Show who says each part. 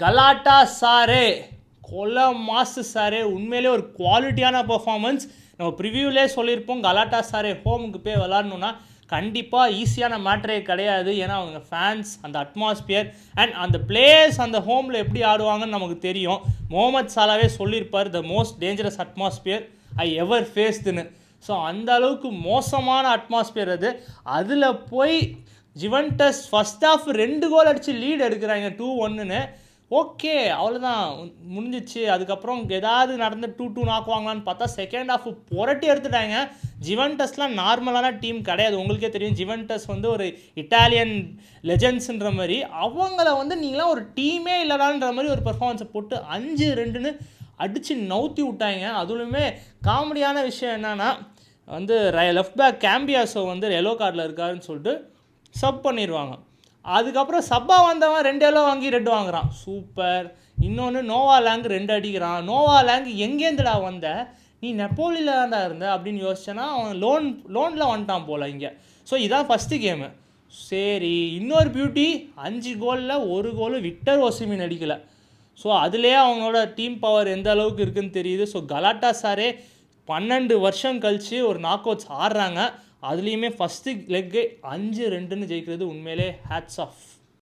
Speaker 1: கலாட்டா சாரே கொல மாசு சாரே, உண்மையிலே ஒரு குவாலிட்டியான பர்ஃபார்மன்ஸ். நம்ம ப்ரிவியூலே சொல்லியிருப்போம், கலாட்டா சாரே ஹோமுக்கு போய் விளாட்ணுன்னா கண்டிப்பாக ஈஸியான மேட்ரே கிடையாது. ஏன்னா அவங்க ஃபேன்ஸ், அந்த அட்மாஸ்பியர் அண்ட் அந்த பிளேயர்ஸ் அந்த ஹோமில் எப்படி ஆடுவாங்கன்னு நமக்கு தெரியும். முகமது சாலாவே சொல்லியிருப்பார், the most dangerous atmosphere I ever ஃபேஸ்டுன்னு. ஸோ அந்த அளவுக்கு மோசமான அட்மாஸ்பியர் அது. அதில் போய் ஜுவென்டஸ் ஃபஸ்ட் ஹாஃப் 2 கோல் அடித்து லீடு எடுக்கிறாங்க 2-1ன்னு. ஓகே, அவ்வளோதான் முடிஞ்சிச்சு. அதுக்கப்புறம் ஏதாவது நடந்து 2-2 ஆக்குவாங்களான்னு பார்த்தா செகண்ட் ஹாஃப் புரட்டி எடுத்துட்டாங்க. ஜுவென்டஸ்லாம் நார்மலான டீம் கிடையாது. உங்களுக்கே தெரியும், ஜுவென்டஸ் வந்து ஒரு இட்டாலியன் லெஜெண்ட்ஸுன்ற மாதிரி. அவங்கள வந்து நீங்களாம் ஒரு டீமே இல்லைடான்ற மாதிரி ஒரு பெர்ஃபார்மன்ஸை போட்டு 5-2ன்னு அடித்து நவுத்தி விட்டாங்க. அதுவுமே காமெடியான விஷயம் என்னன்னா, வந்து லெஃப்ட் பேக் கேம்பியாஸோ வந்து எல்லோ கார்டில் இருக்காருன்னு சொல்லிட்டு சப் பண்ணிடுவாங்க. அதுக்கப்புறம் சப்பா வந்தவன் 2 எல்லோ வாங்கி ரெட் வாங்குறான். சூப்பர். இன்னொன்று நோவா லேங் 2 அடிக்கிறான். நோவா லேங் எங்கேருந்துடா வந்த, நீ நெப்போலியில் தான்டா இருந்த அப்படின்னு யோசிச்சேன்னா அவன் லோனில் வந்துட்டான் போல் இங்கே. ஸோ இதான் ஃபஸ்ட்டு கேமு. சரி, இன்னொரு பியூட்டி, 5 கோலில் 1 கோல் விக்டர் ஓசிமின் அடிக்கலை. ஸோ அதுலேயே அவங்களோட டீம் பவர் எந்த அளவுக்கு இருக்குதுன்னு தெரியுது. ஸோ கலாட்டா சாரே 12 வருஷம் கழித்து ஒரு நாக் அவுட்ஸ் ஆடுறாங்க. அதுலேயுமே ஃபஸ்ட்டு லெக்கு 5-2ன்னு ஜெயிக்கிறது உண்மையிலே ஹேட்ஸ் ஆஃப்.